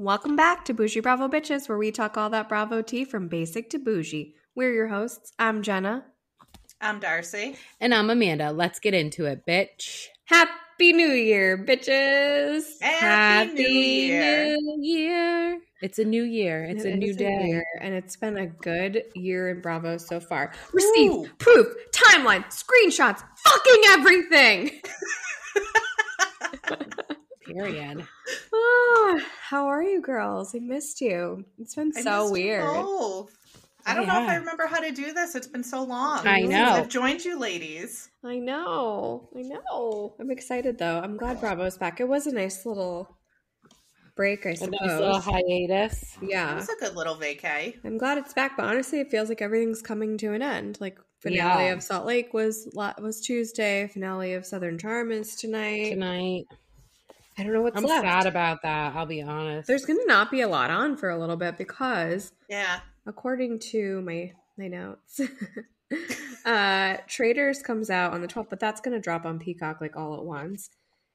Welcome back to Boujee Bravo Bitches, where we talk all that Bravo tea from basic to bougie. We're your hosts. I'm Jenna. I'm Darcy. And I'm Amanda. Let's get into it, bitch. Happy New Year, bitches! Happy New Year. New Year. It's a new year. It's a new day. And it's been a good year in Bravo so far. Received, proof, timeline, screenshots, fucking everything! Period. Oh, how are you girls? I missed you. It's been so weird. I don't know if I remember how to do this. It's been so long. I know. Since I've joined you ladies. I know. I'm excited though. I'm glad Bravo's back. It was a nice little break, I suppose. A nice little hiatus. Yeah. It was a good little vacay. I'm glad it's back, but honestly, it feels like everything's coming to an end. Like finale of Salt Lake was Tuesday. Finale of Southern Charm is tonight. I don't know what's left. I'm sad about that, I'll be honest. There's going to not be a lot on for a little bit because, according to my notes, Traders comes out on the 12th, but that's going to drop on Peacock like all at once.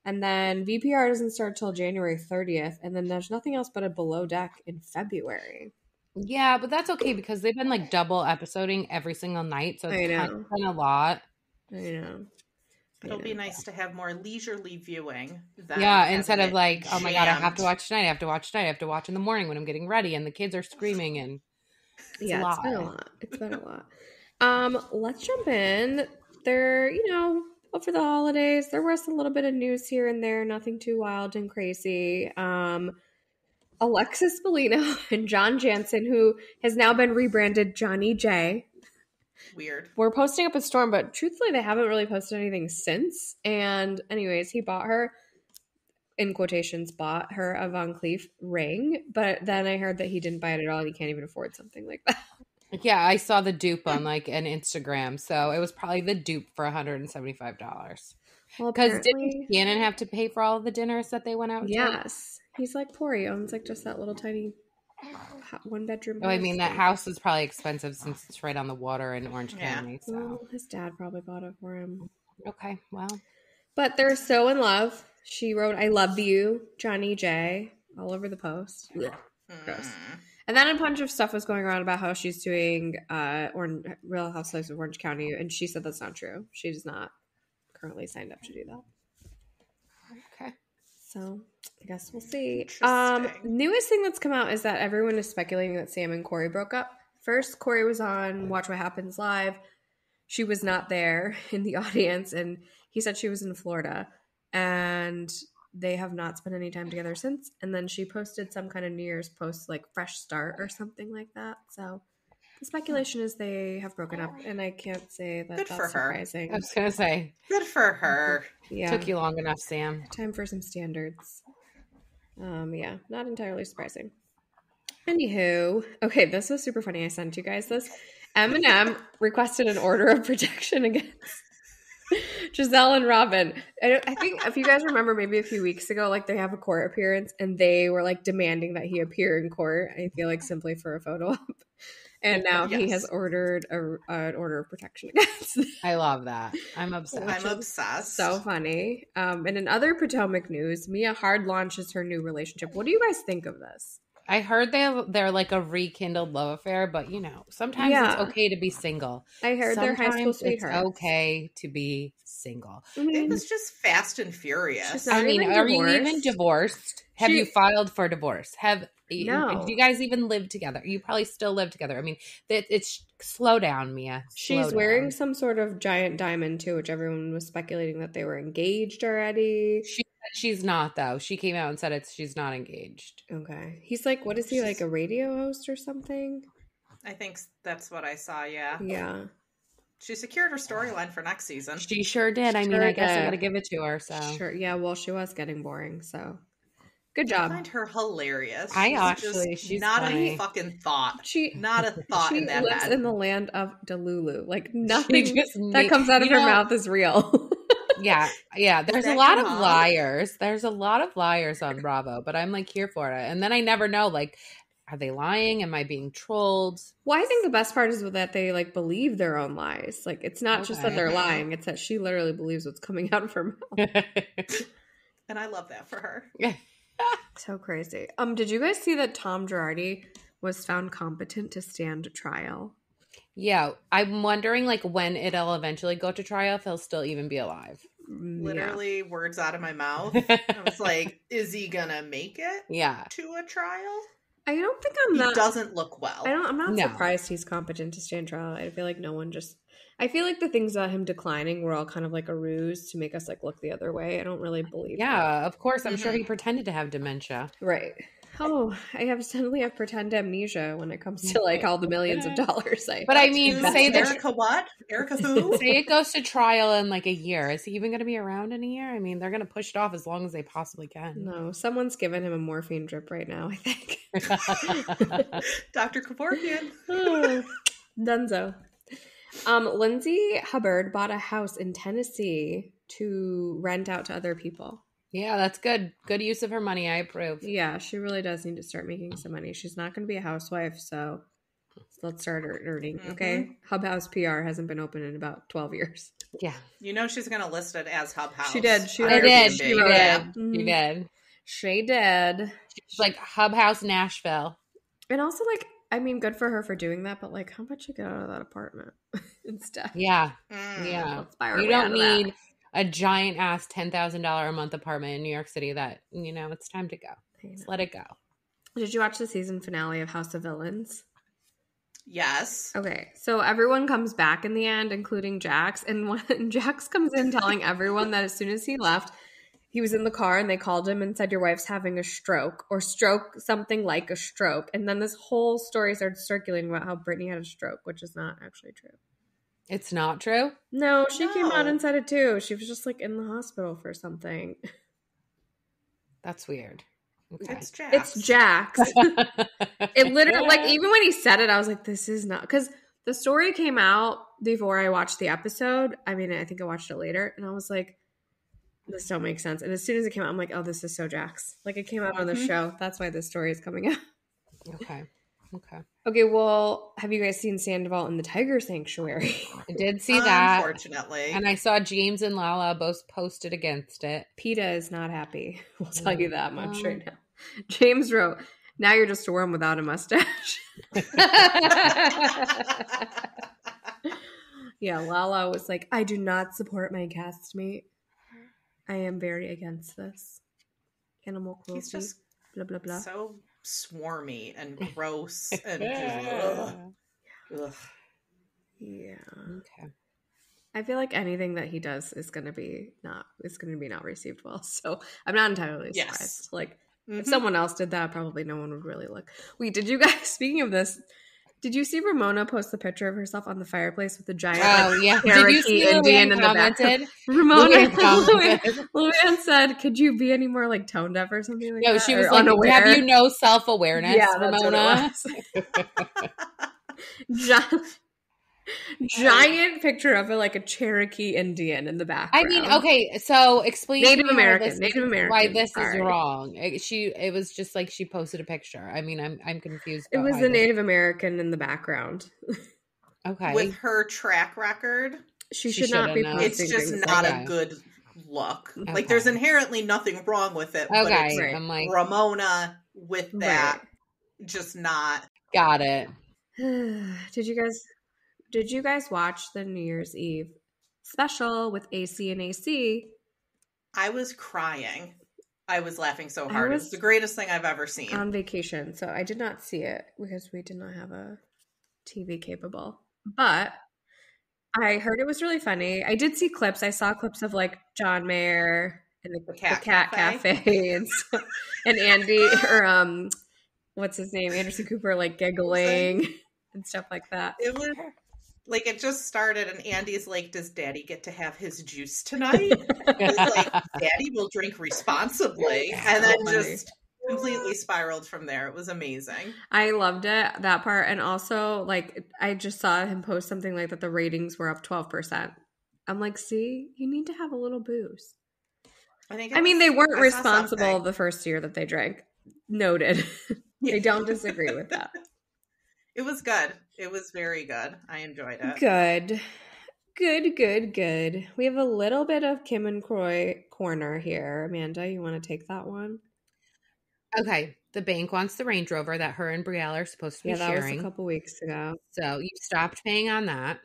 And then VPR doesn't start till January 30th. And then there's nothing else but a Below Deck in February. Yeah, but that's okay because they've been like double episoding every single night. So it's kind of been a lot. I know. It'll be nice to have more leisurely viewing. Instead of like, oh my God, I have to watch tonight. I have to watch in the morning when I'm getting ready and the kids are screaming and it's been a lot. Let's jump in. There, over the holidays, there was a little bit of news here and there, nothing too wild and crazy. Alexis Bellino and John Jansen, who has now been rebranded Johnny J. Weird. We're posting up a storm, but truthfully, they haven't really posted anything since. And anyways, he bought her, in quotations, bought her a Van Cleef ring. But then I heard that he didn't buy it at all. And he can't even afford something like that. Yeah, I saw the dupe on like an Instagram. So it was probably the dupe for $175. Well, because didn't Shannon have to pay for all of the dinners that they went out to? Yes. He's like poor. He owns like just that little tiny one bedroom. Oh, I mean, that house is probably expensive since it's right on the water in Orange County. So. Well, his dad probably bought it for him. Okay, well. But they're so in love. She wrote, "I love you, Johnny J," all over the post. Yeah. Gross. And then a bunch of stuff was going around about how she's doing Real Housewives of Orange County, and she said that's not true. She does not currently signed up to do that. Okay. So I guess we'll see. Newest thing that's come out is that everyone is speculating that Sam and Kory broke up. First, Kory was on Watch What Happens Live. She was not there in the audience, and he said she was in Florida. And they have not spent any time together since. And then she posted some kind of New Year's post, like fresh start or something like that. So the speculation is they have broken up, and I can't say that that's surprising. I was going to say. Good for her. Yeah. Took you long enough, Sam. Time for some standards. Yeah, not entirely surprising. Anywho, okay, this was super funny. I sent you guys this. Eminem requested an order of protection against Giselle and Robin. I think if you guys remember, maybe a few weeks ago, like they have a court appearance and they were like demanding that he appear in court. I feel like simply for a photo op. And now he has ordered an order of protection against them. I love that. I'm obsessed. I'm obsessed. So funny. And in other Potomac news, Mia Hard launches her new relationship. What do you guys think of this? I heard they're like a rekindled love affair, but sometimes it's okay to be single. I heard they're high school sweethearts. It's okay to be single. It was just Fast and Furious. Are you even divorced? Have you filed for divorce? No. Do you guys even live together? You probably still live together. I mean, it's slow down, Mia. She's wearing some sort of giant diamond too, which everyone was speculating that they were engaged already. She's not, though. She came out and said she's not engaged. Okay. He's like, what is he, like a radio host or something? I think that's what I saw, yeah. Yeah. She secured her storyline for next season. She sure did. I mean, I guess I got to give it to her. So sure. Yeah, well, she was getting boring, so good job. I find her hilarious. She's not funny. a fucking thought. Not a thought in that lives bed. in the land of Delulu. Like nothing that comes out of her mouth is real. Yeah. There's a lot of liars. There's a lot of liars on Bravo, but I'm like here for it. And then I never know, like, are they lying? Am I being trolled? Well, I think the best part is that they like believe their own lies. Like it's not just that they're lying; it's that she literally believes what's coming out of her mouth. And I love that for her. Yeah. So crazy. Did you guys see that Tom Girardi was found competent to stand trial? Yeah, I'm wondering like when it'll eventually go to trial if he'll still even be alive. Literally words out of my mouth. I was like, is he gonna make it to a trial? I don't think he doesn't look well. I'm not surprised he's competent to stand trial. I feel like no one I feel like the things about him declining were all kind of like a ruse to make us like look the other way. I don't really believe that. Of course. I'm sure he pretended to have dementia. Right. Oh, I suddenly have pretend amnesia when it comes to like all the millions of dollars. But I mean, say that Erika what? Erika who? Say it goes to trial in like a year. Is he even going to be around in a year? I mean, they're going to push it off as long as they possibly can. No, someone's giving him a morphine drip right now, I think. Dr. Kevorkian. Dunzo. Lindsay Hubbard bought a house in Tennessee to rent out to other people. Yeah, that's good. Good use of her money. I approve. Yeah, she really does need to start making some money. She's not going to be a housewife, so let's start earning, okay? Hub House PR hasn't been open in about 12 years. Yeah. You know she's going to list it as Hub House. She did. She did. She did. She's like Hub House Nashville. And also, like, I mean, good for her for doing that, but like, how much you get out of that apartment and stuff? Yeah. Yeah. You don't need a giant ass $10,000 a month apartment in New York City that, you know, it's time to go. Just let it go. Did you watch the season finale of House of Villains? Yes. Okay, so everyone comes back in the end, including Jax. And when Jax comes in telling everyone that as soon as he left, he was in the car and they called him and said, your wife's having a stroke or something like a stroke. And then this whole story started circulating about how Brittany had a stroke, which is not actually true. It's not true? No, she came out and said it too. She was just like in the hospital for something. That's weird. Okay. It's Jax. It's Jax. It literally, like, even when he said it, I was like, this is not, because the story came out before I watched the episode. I mean, I think I watched it later, and I was like, this don't make sense. And as soon as it came out, I'm like, oh, this is so Jax. Like, it came out on the show. That's why this story is coming out. Okay, well, have you guys seen Sandoval in the Tiger Sanctuary? I did see that. Unfortunately. And I saw James and Lala both posted against it. PETA is not happy. We'll tell you that much right now. James wrote, now you're just a worm without a mustache. Yeah, Lala was like, I do not support my castmate. I am very against this. Animal cruelty. He's just blah, blah, blah. So swarmy and gross and ugh. Yeah. Okay. I feel like anything that he does is going to be not received well. So I'm not entirely surprised. Yes. Like if someone else did that, probably no one would really look. Wait, did you guys? Speaking of this, did you see Ramona post the picture of herself on the fireplace with the giant Did you see Indian in the back? Ramona Luann said, "Could you be any more like tone deaf or something like that?" No, she was like, unaware. "Have you no self-awareness, Ramona?" Giant picture of it, like a Cherokee Indian in the background. I mean, okay, so explain Native American. Why this is wrong. It was just like she posted a picture. I mean, I'm confused. It was the Native American in the background. Okay. With her track record, she should not be posting. It's just not a good look. Okay. Like there's inherently nothing wrong with it. Okay. But it's I'm like Ramona with that, just not. Got it. Did you guys watch the New Year's Eve special with AC and AC? I was crying. I was laughing so hard. It was the greatest thing I've ever seen. On vacation, so I did not see it because we did not have a TV capable. But I heard it was really funny. I did see clips. I saw clips of like John Mayer and the Cat Cafe and Andy or what's his name? Anderson Cooper like giggling and stuff like that. It was like it just started and Andy's like, does Daddy get to have his juice tonight? He's like, Daddy will drink responsibly. And then just completely spiraled from there. It was amazing. I loved it, that part. And also, like, I just saw him post something like that the ratings were up 12%. I'm like, see, you need to have a little booze. I mean, they weren't responsible the first year that they drank. Noted. I don't disagree with that. It was good. It was very good. I enjoyed it. Good. We have a little bit of Kim and Kroy corner here. Amanda, you want to take that one? Okay, the bank wants the Range Rover that her and Brielle are supposed to be sharing. Yeah, that was a couple weeks ago. So you stopped paying on that.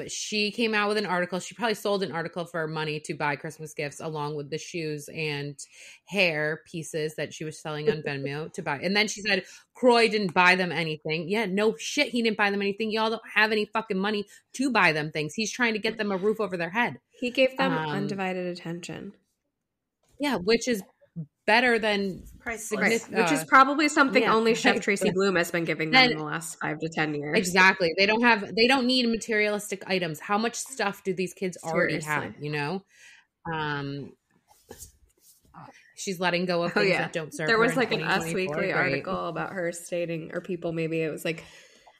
She came out with an article. She probably sold an article for money to buy Christmas gifts along with the shoes and hair pieces that she was selling on Venmo to buy. And then she said, Kroy didn't buy them anything. Yeah, no shit. He didn't buy them anything. Y'all don't have any fucking money to buy them things. He's trying to get them a roof over their head. He gave them undivided attention. Yeah, which is better than priceless. Which is probably something only Chef Tracy Bloom has been giving them in the last 5 to 10 years. Exactly. They don't need materialistic items. How much stuff do these kids already have, you know? She's letting go of things that don't serve her. There was like an Us Weekly article about her stating, or people maybe, it was like,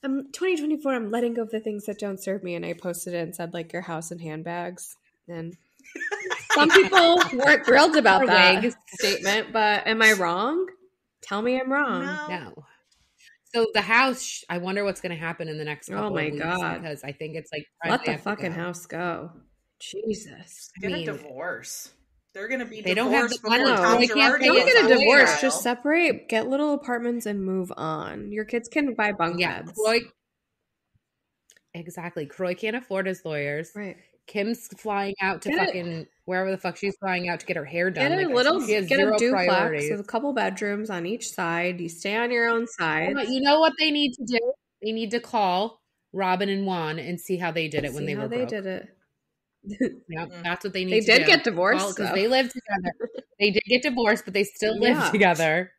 2024, I'm letting go of the things that don't serve me. And I posted it and said like your house and handbags. And some people weren't thrilled about that statement, but am I wrong? Tell me I'm wrong. No. So the house, I wonder what's going to happen in the next couple of weeks. God. Because I think it's like... Let the fucking house go. Jesus. Get a divorce. They're going to be they divorced don't have before Don't get a divorce. Just separate, get little apartments and move on. Your kids can buy bunk beds. Exactly. Kroy can't afford his lawyers. Right. Kim's flying out to fucking wherever the fuck she's flying out to get her hair done. Get a duplex with a couple bedrooms on each side. You stay on your own side. You know what they need to do? They need to call Robin and Juan and see how they did it when they were broke. They did it. Yeah, that's what they need to do. They did get divorced because they lived together. They did get divorced, but they still live together.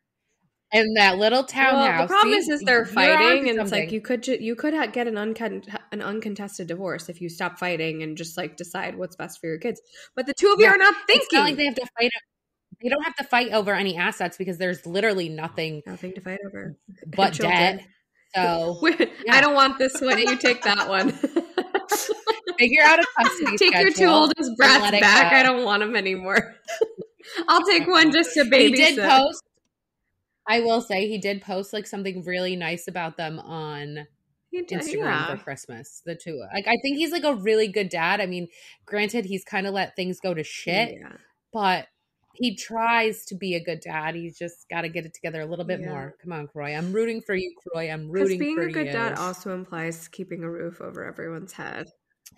And that little townhouse. Well, the problem is they're fighting, and it's like you could get an uncontested divorce if you stop fighting and just like decide what's best for your kids. But the two of you are not thinking. It's not like they have to fight. They don't have to fight over any assets because there's literally nothing to fight over but debt. So I don't want this one. You take that one. Figure out a custody Take your 2 oldest brats back. I don't want them anymore. I'll take one just to babysit. He did post. I will say he did post like something really nice about them on Instagram for Christmas. The two, like I think he's like a really good dad. I mean, granted, he's kind of let things go to shit, but he tries to be a good dad. He's just got to get it together a little bit more. Come on, Kroy. I'm rooting for you, Kroy. I'm rooting for you. Being a good dad also implies keeping a roof over everyone's head.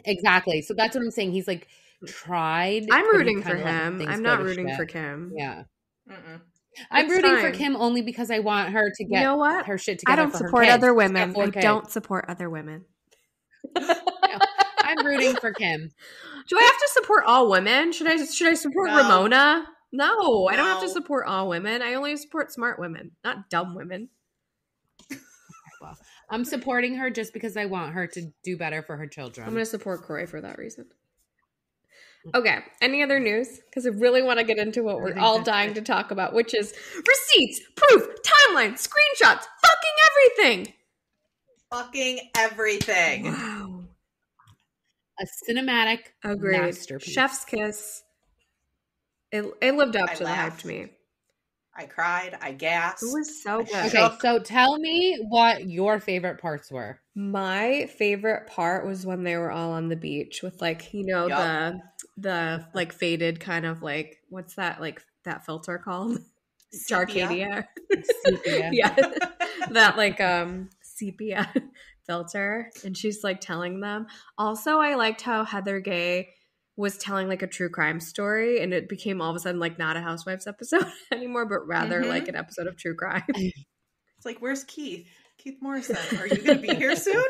Exactly. So that's what I'm saying. He's like tried. I'm rooting for him. I'm not rooting for Kim. Yeah. I'm rooting for Kim only because I want her to get her shit together. I don't support other women. I don't support other women. I'm rooting for Kim. Do I have to support all women? Should I support Ramona? No, I don't have to support all women. I only support smart women, not dumb women. Well, I'm supporting her just because I want her to do better for her children. I'm going to support Kroy for that reason. Okay, any other news? Because I really want to get into what we're all dying to talk about, which is receipts, proof, timeline, screenshots, fucking everything. Wow. A cinematic masterpiece. Chef's kiss. It lived up to the hype to me. I cried. I gasped. It was so good. Okay, so tell me what your favorite parts were. My favorite part was when they were all on the beach with like, you know, the like faded kind of like, what's that like that filter called? Jarcadia. Sepia. Yeah. That like sepia filter. And she's like telling them. Also, I liked how Heather Gay was telling like a true crime story, and it became all of a sudden like not a Housewives episode anymore, but rather like an episode of true crime. It's like, where's Keith? Keith Morrison. Are you going to be here soon?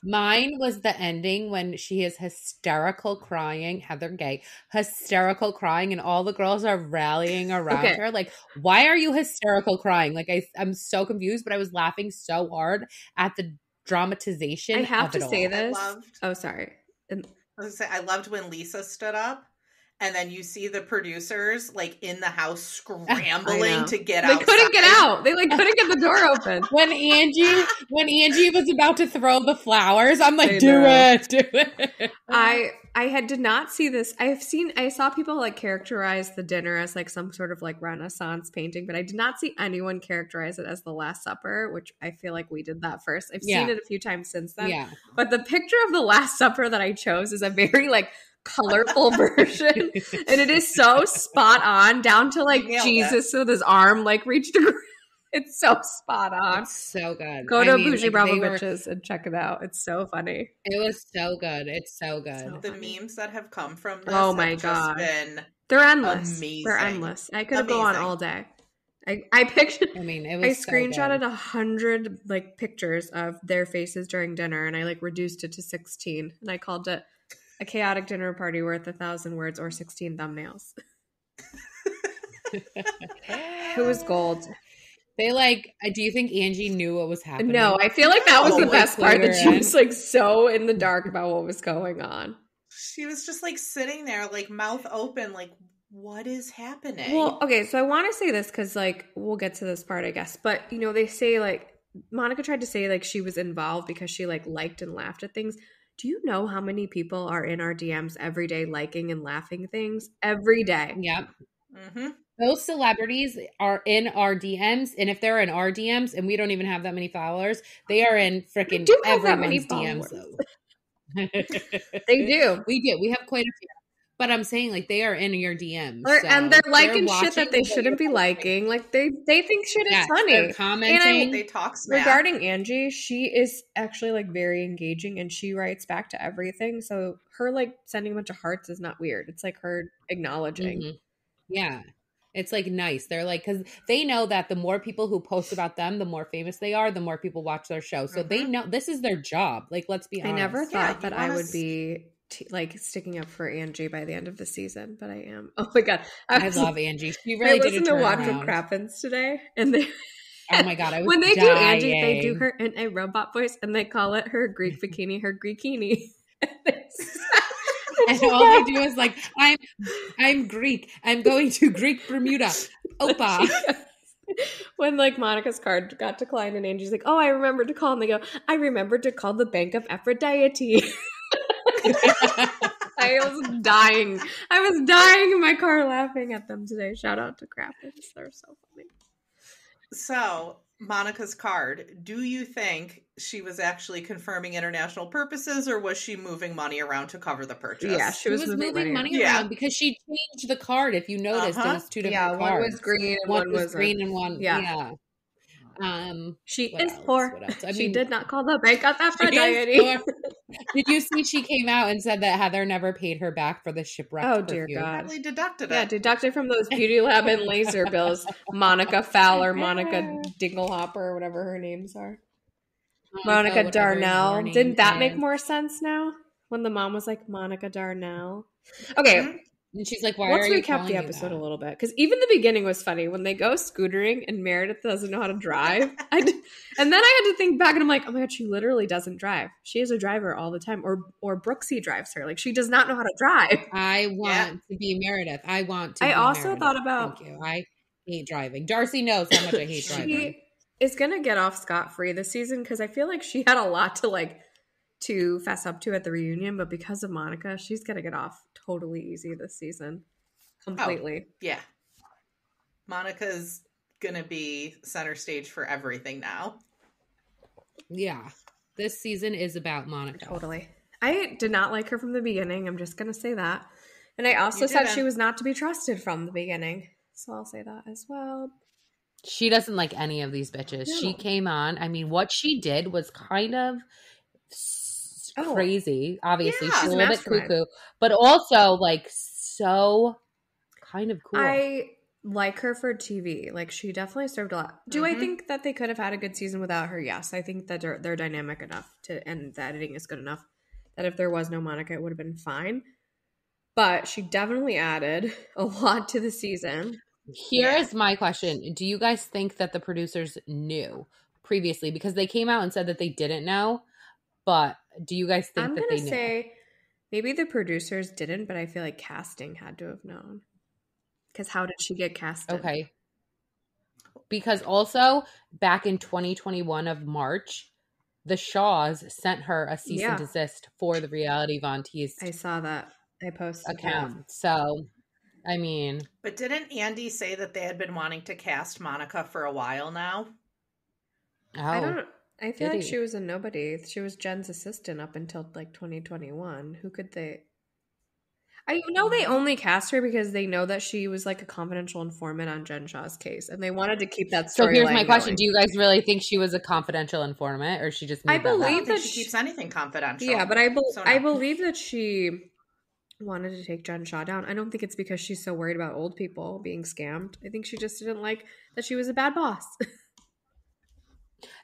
Mine was the ending when she is hysterical crying, Heather Gay, hysterical crying, and all the girls are rallying around her. Like, why are you hysterical crying? Like, I'm so confused, but I was laughing so hard at the dramatization. I have to say all. this. Oh, sorry. I loved when Lisa stood up, and then you see the producers like in the house scrambling to get out. They couldn't get out. They like couldn't get the door open. When Angie was about to throw the flowers, I'm like, do it. I did not see this. I saw people like characterize the dinner as like some sort of like Renaissance painting, but I did not see anyone characterize it as the Last Supper, which I feel like we did that first. I've seen it a few times since then. Yeah. But the picture of the Last Supper that I chose is a very like colorful version. And it is so spot on, down to like Jesus with his arm like reached across. It's so spot on. It's so good. Go to Boujee Bravo Bitches and check it out. It's so funny. It was so good. It's so good. So the memes that have come from this have just been they're endless. Amazing. They're endless. I could go on all day. I pictured. I mean, it was. I screenshotted 100 like pictures of their faces during dinner, and I like reduced it to 16, and I called it a chaotic dinner party worth 1,000 words or 16 thumbnails. It was gold. They like. Do you think Angie knew what was happening? No, I feel like that was the best part. That she was like so in the dark about what was going on. She was just like sitting there, like mouth open, like what is happening? Well, okay, so I want to say this because like we'll get to this part, I guess. But you know, they say like Monica tried to say like she was involved because she like liked and laughed at things. Do you know how many people are in our DMs every day liking and laughing things every day? Yep. Mm-hmm. Those celebrities are in our DMs, and if they're in our DMs, and we don't even have that many followers, they are in freaking everyone's DMs. They do. We do. We have quite a few. But I'm saying, like, they are in your DMs. And they're liking shit that they shouldn't be liking. Like, they think shit is funny. They're commenting. They talk smack. Regarding Angie, she is actually, like, very engaging, and she writes back to everything. So her, like, sending a bunch of hearts is not weird. It's, like, her acknowledging. Mm-hmm. Yeah. It's, like, nice. They're, like, because they know that the more people who post about them, the more famous they are, the more people watch their show. So they know this is their job. Like, let's be honest. I never thought that I would be... like sticking up for Angie by the end of the season, but I am. Oh my god, I love Angie. She really did a turnaround. I listened to Watch What Crappens today, and they. Oh my god, I was when they dying. do Angie, they do her in a robot voice, and they call it her Greek bikini, her Greekini. And all they do is like, I'm Greek. I'm going to Greek Bermuda. Opa. When like Monica's card got declined, and Angie's like, "Oh, I remembered to call," and they go, "I remembered to call the Bank of Aphrodite." I was dying. I was dying in my car laughing at them today. Shout out to Crappens. They're so funny. So, Monica's card, do you think she was actually confirming international purposes, or was she moving money around to cover the purchase? Yeah, she was moving money around because she changed the card. If you noticed, it was two different cards. One was green and one was green and one. Yeah. She is poor. I mean, she did not call the bank of Aphrodite. Did you see she came out and said that Heather never paid her back for the shipwreck? Oh dear perfume? God! Probably deducted it. Yeah, deducted from those Beauty Lab and laser bills. Monica Fowler, Monica Dinglehopper, or whatever her names are. Monica Darnell. Didn't that make more sense now? When the mom was like Monica Darnell. Okay. Mm-hmm. And she's like, why let's are you recap the episode a little bit. Because even the beginning was funny. When they go scootering and Meredith doesn't know how to drive. And then I had to think back and I'm like, oh my God, she literally doesn't drive. She is a driver all the time. Or Brooksy drives her. Like, she does not know how to drive. I want to be Meredith. I want to be also Meredith. Thought about... Thank you. I hate driving. Darcy knows how much I hate driving. She is going to get off scot-free this season because I feel like she had a lot to fess up to at the reunion. But because of Monica, she's going to get off totally easy this season. Completely. Oh, yeah. Monica's gonna be center stage for everything now. Yeah. This season is about Monica. Totally. I did not like her from the beginning. I'm just gonna say that. And I also said she was not to be trusted from the beginning. So I'll say that as well. She doesn't like any of these bitches. No. She came on. I mean, what she did was kind of crazy. Obviously, she's a little bit cuckoo. But also, like, so... kind of cool. I like her for TV. Like, she definitely served a lot. Do I think that they could have had a good season without her? Yes. I think that they're dynamic enough and the editing is good enough that if there was no Monica, it would have been fine. But she definitely added a lot to the season. Here is my question. Do you guys think that the producers knew previously? Because they came out and said that they didn't know. But do you guys think that they knew? I'm going to say maybe the producers didn't, but I feel like casting had to have known. Because how did she get casted? Okay. Because also, back in 2021 of March, the Shaws sent her a cease and desist for the Reality Von Teese. I saw that. I posted account. That. So, I mean. But didn't Andy say that they had been wanting to cast Monica for a while now? Oh. I feel like she was a nobody. She was Jen's assistant up until like 2021. Who could they... I know they only cast her because they know that she was like a confidential informant on Jen Shah's case, and they wanted to keep that story. So here's my question: do you guys really think she was a confidential informant, or she just made that up? I don't think she keeps anything confidential. Yeah, but I believe that she wanted to take Jen Shah down. I don't think it's because she's so worried about old people being scammed. I think she just didn't like that she was a bad boss.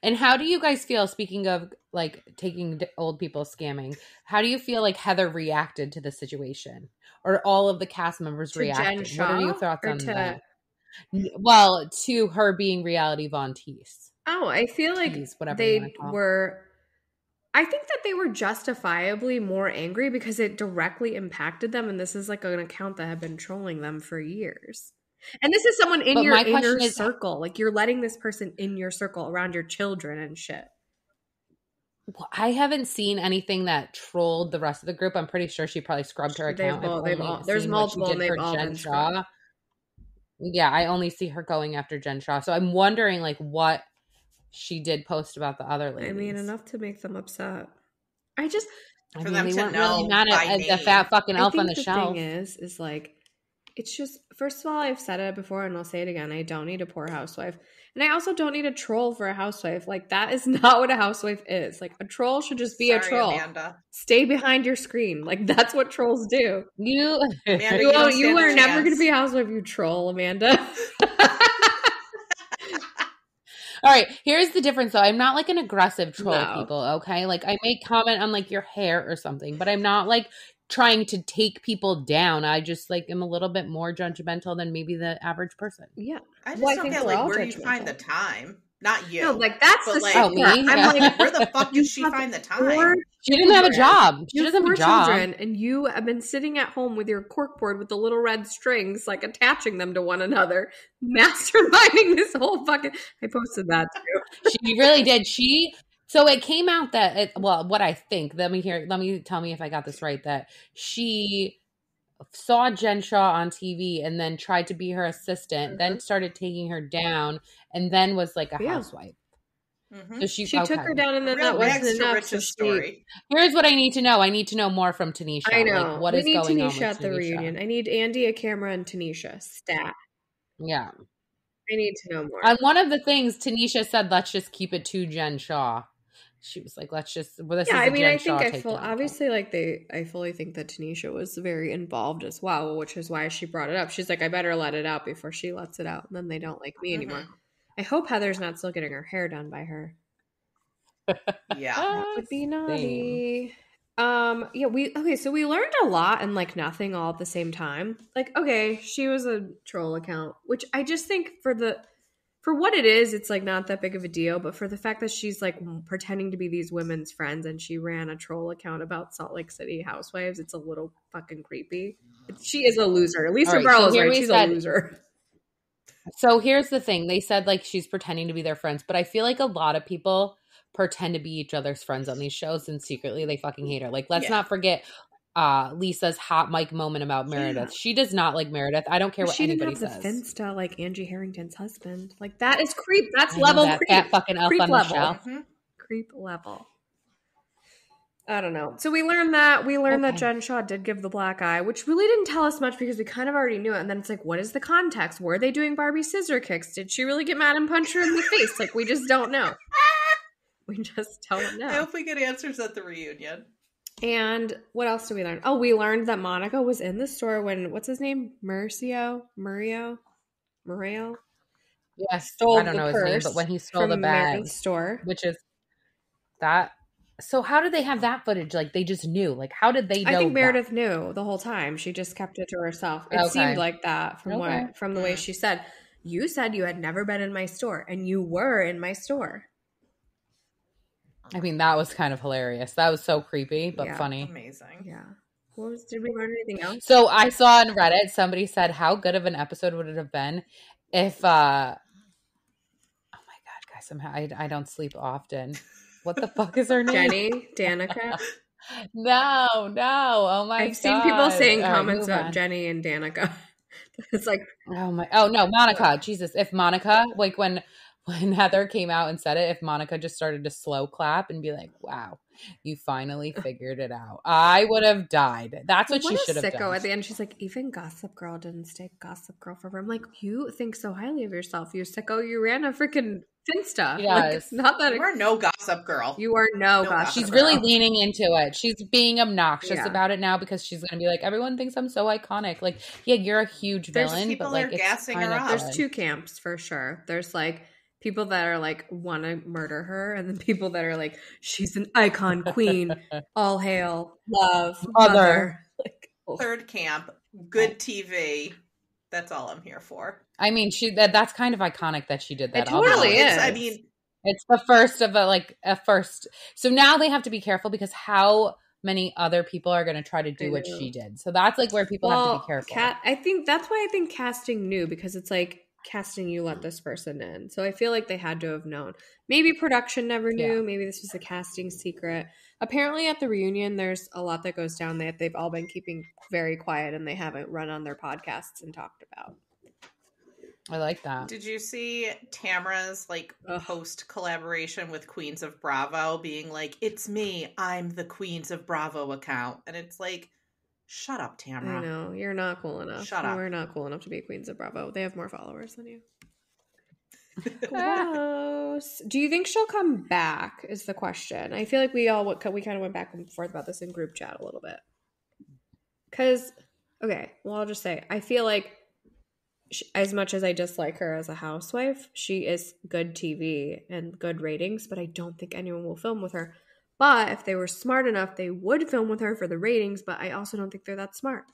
And how do you guys feel, speaking of like taking old people scamming, how do you feel like Heather reacted to the situation, or all of the cast members reacted? What are your thoughts on that? Well, to her being reality Von Teese. Oh, I feel like they were, I think that they were justifiably more angry because it directly impacted them, and this is like an account that had been trolling them for years. And this is someone in your inner circle. Like, you're letting this person in your circle around your children and shit. Well, I haven't seen anything that trolled the rest of the group. I'm pretty sure she probably scrubbed her account. There's multiple, and they've all been scrubbed. Yeah, I only see her going after Jen Shah. So I'm wondering, like, what she did post about the other ladies. I mean, enough to make them upset. For them to know really mad at the fat fucking elf on the shelf. The thing is like, it's just, first of all, I've said it before and I'll say it again. I don't need a poor housewife. And I also don't need a troll for a housewife. Like, that is not what a housewife is. Like, a troll should just be a troll. Amanda. Stay behind your screen. Like, that's what trolls do. Amanda, you are never going to be a housewife, you troll, Amanda. All right, here's the difference, though. I'm not like an aggressive troll, people, okay? Like, I may comment on like your hair or something, but I'm not like trying to take people down. I just like am a little bit more judgmental than maybe the average person. Yeah, I just don't get like where you find the time. Not you. No, like that's the like, me. I'm like, where the fuck does she find the time? She didn't have a job. She doesn't have a job. Children, and you have been sitting at home with your corkboard with the little red strings, like attaching them to one another, masterminding this whole fucking. I posted that too. She really did. So it came out that, what I think, tell me if I got this right, that she saw Jen Shah on TV and then tried to be her assistant, then started taking her down, and then was like a housewife. Mm-hmm. So she took her down, and then that wasn't enough. Story. Here's what I need to know. I need to know more from Tanisha. I know. Like, what is going on with Tanisha at the reunion. I need Andy, a camera, and Tanisha. Stat. Yeah. I need to know more. And one of the things Tanisha said, let's just keep it to Jen Shah. She was like, let's just, I fully think that Tanisha was very involved as well, which is why she brought it up. She's like, I better let it out before she lets it out, and then they don't like me anymore. I hope Heather's not still getting her hair done by her. Yeah. That would be naughty. So we learned a lot and like nothing all at the same time. Like, okay, she was a troll account, which I just think for what it is, it's like not that big of a deal, but for the fact that she's like pretending to be these women's friends and she ran a troll account about Salt Lake City housewives, it's a little fucking creepy. She is a loser. Lisa Barlow is right. She's a loser. So here's the thing. They said like she's pretending to be their friends, but I feel like a lot of people pretend to be each other's friends on these shows and secretly they fucking hate her. Like, let's not forget Lisa's hot mic moment about Meredith. Yeah. She does not like Meredith. I don't care what anybody says. She didn't have the finsta like Angie Harrington's husband. Like, that is creep. That's level creep. That fucking elf on the shelf. Mm-hmm. Creep level. I don't know. So we learned that. We learned that Jen Shah did give the black eye, which really didn't tell us much because we kind of already knew it. And then it's like, what is the context? Were they doing Barbie scissor kicks? Did she really get mad and punch her in the face? Like, we just don't know. We just don't know. I hope we get answers at the reunion. And what else did we learn? Oh, we learned that Monica was in the store when, what's his name? Muriel? Yeah, stole I don't know his name, but when he stole the bag. Store. Which is that. So how did they have that footage? Like, they just knew. Like, how did they know? I think Meredith knew the whole time. She just kept it to herself. It seemed like that from the way she said. You said you had never been in my store, and you were in my store. I mean, that was kind of hilarious. That was so creepy, but funny. Amazing. Yeah. Did we learn anything else? So I saw on Reddit, somebody said, how good of an episode would it have been if, oh my God, guys, somehow I don't sleep often. What the fuck is her name? Jenny? Danica? No. Oh my God. I've seen people saying comments about Jenny and Danica. It's like, no, Monica. Jesus. If Monica, like when Heather came out and said it, if Monica just started to slow clap and be like, wow, You finally figured it out. I would have died. That's what she should have done. At the end, she's like, even Gossip Girl didn't stay Gossip Girl forever. I'm like, you think so highly of yourself, you sicko. You ran a freaking Finsta. Yes. Like, not that you are no Gossip Girl. You are no Gossip She's Girl. Really leaning into it. She's being obnoxious about it now because she's going to be like, everyone thinks I'm so iconic. Like, yeah, you're a huge villain, but like, it's kind of there's two camps for sure. There's like people that are like want to murder her, and then people that are like, she's an icon queen. All hail, love, mother. Like, third camp, good TV. That's all I'm here for. I mean, that's kind of iconic that she did that. It totally is. I mean, it's the first of a first. So now they have to be careful because how many other people are going to try to do what she did. So that's like where people have to be careful. I think that's why I think casting new, because it's like casting, you let this person in. So I feel like they had to have known. Maybe production never knew. Yeah. Maybe this was a casting secret. Apparently at the reunion, there's a lot that goes down that they've all been keeping very quiet and they haven't run on their podcasts and talked about. I like that. Did you see Tamra's like post collaboration with Queens of Bravo being like, it's me, I'm the Queens of Bravo account? And it's like, shut up, Tamra. I know, you're not cool enough. Shut up. We're not cool enough to be Queens of Bravo. They have more followers than you. Gross. Do you think she'll come back is the question. I feel like we kind of went back and forth about this in group chat a little bit. Because, okay, well, I'll just say, I feel like as much as I dislike her as a housewife, she is good TV and good ratings, but I don't think anyone will film with her. But if they were smart enough, they would film with her for the ratings, but I also don't think they're that smart.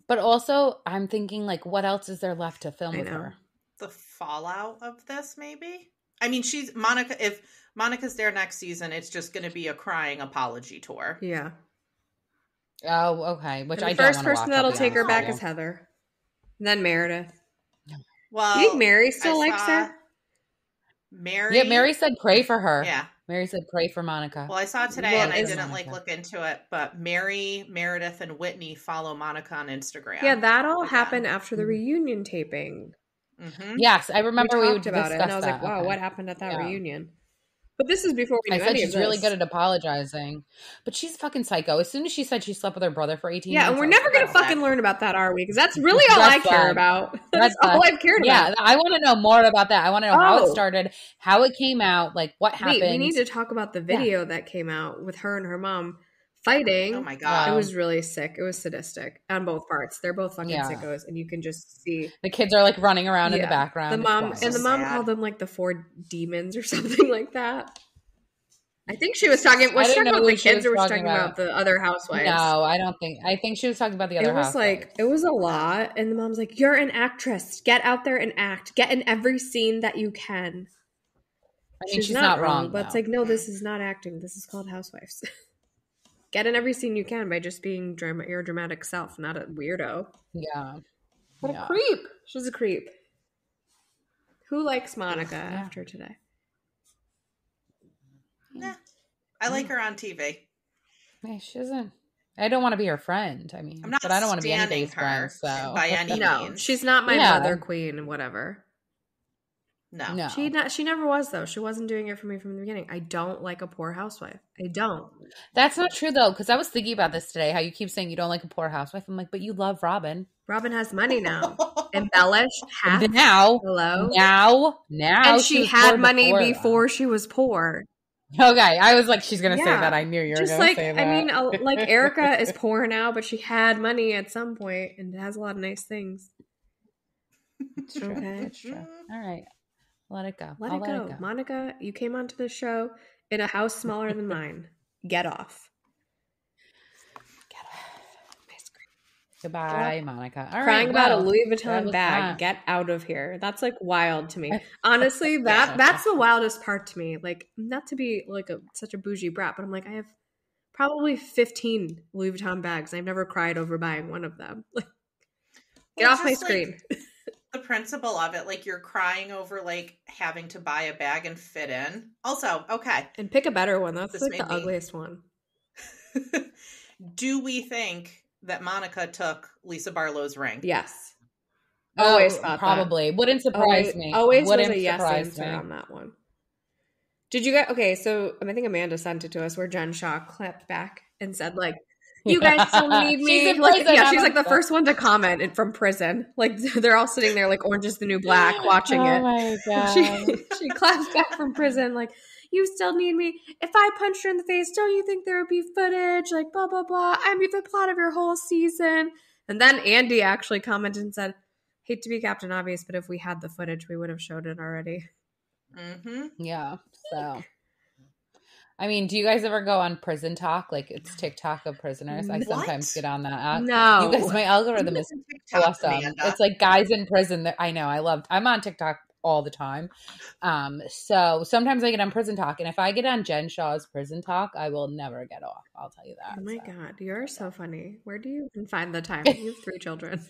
But also, I'm thinking, like, what else is there left to film with her? The fallout of this, maybe? I mean, Monica, if Monica's there next season, it's just going to be a crying apology tour. Yeah. Oh, okay. Which I don't want to watch. The first person that'll take her back is Heather. And then Meredith. Well, you think Mary still likes her? Mary? Yeah, Mary said pray for her. Yeah. Mary said pray for Monica. Well, I saw it today and I didn't look into it, but Mary, Meredith, and Whitney follow Monica on Instagram. Yeah, that all happened after the reunion taping. Mm-hmm. Yes, I remember we talked about it, and I was like, wow, what happened at that reunion? But this is before we knew I said she's really good at apologizing. But she's fucking psycho. As soon as she said she slept with her brother for 18 months. Yeah, and we're never going to fucking learn about that, are we? Because that's really all I care about. That's all I've cared about. Yeah, I want to know more about that. I want to know how it started, how it came out, like what happened. We need to talk about the video that came out with her and her mom fighting. Oh my God. It was really sick. It was sadistic on both parts. They're both fucking sickos, and you can just see the kids are like running around in the background. The mom called them like the 4 demons or something like that. I think she was talking. Was she talking about the kids, or was she talking about the other housewives? No, I don't think. I think she was talking about the other housewives. It was a lot, and the mom's like, "You're an actress. Get out there and act. Get in every scene that you can." I mean, she's not wrong, but it's like, no, this is not acting. This is called Housewives. Get in every scene you can by just being your dramatic self, not a weirdo. Yeah, what a creep. She's a creep. Who likes Monica after today? Nah, I like her on TV. Yeah, she doesn't. I don't want to be her friend. I mean, but I don't want to be anybody's friend. So by any means, she's not my mother queen and whatever. No, she never was though. She wasn't doing it for me from the beginning. I don't like a poor housewife. I don't. That's not true though, because I was thinking about this today. How you keep saying you don't like a poor housewife. I'm like, but you love Robin. Robin has money now. Embellished. Now. Hello. Now. And she had money before she was poor. Okay, I was like, she's gonna say that. I knew you were gonna say that. I mean, like Erika is poor now, but she had money at some point and has a lot of nice things. It's true. Okay, it's true. All right, let it go. Let it go, Monica. You came onto the show in a house smaller than mine. Get off. Goodbye, Monica. All Crying about a Louis Vuitton bag. Get out of here. That's like wild to me. Honestly, that's the wildest part to me. Like, not to be like such a bougie brat, but I'm like, I have probably 15 Louis Vuitton bags. I've never cried over buying one of them. Like, get off my screen. Like, the principle of it, like you're crying over like having to buy a bag and fit in. Also, okay. And pick a better one. That's like the ugliest one. Do we think that Monica took Lisa Barlow's ring? Yes. Always thought probably. That. Wouldn't surprise me. Always Wouldn't was a yes answer on that one. Did you get okay? So I think Amanda sent it to us where Jen Shaw clapped back and said like, "You guys still need me." She's in prison. Yeah, she's like the first one to comment from prison. Like they're all sitting there like Orange is the New Black watching it. Oh my god! She claps back from prison like, "You still need me. If I punched her in the face, don't you think there would be footage? Like blah blah blah. I'm the plot of your whole season." And then Andy actually commented and said, "Hate to be Captain Obvious, but if we had the footage, we would have showed it already." Mm-hmm. Yeah. So, I mean, do you guys ever go on Prison Talk? Like it's TikTok of prisoners. I sometimes get on that app. No, you guys, my algorithm is awesome. Amanda. It's like guys in prison. That I know. I'm on TikTok all the time. So sometimes I get on Prison Talk, and if I get on Jen Shaw's Prison Talk, I will never get off. I'll tell you that. Oh my god, you're so funny. Where do you even find the time? You have 3 children.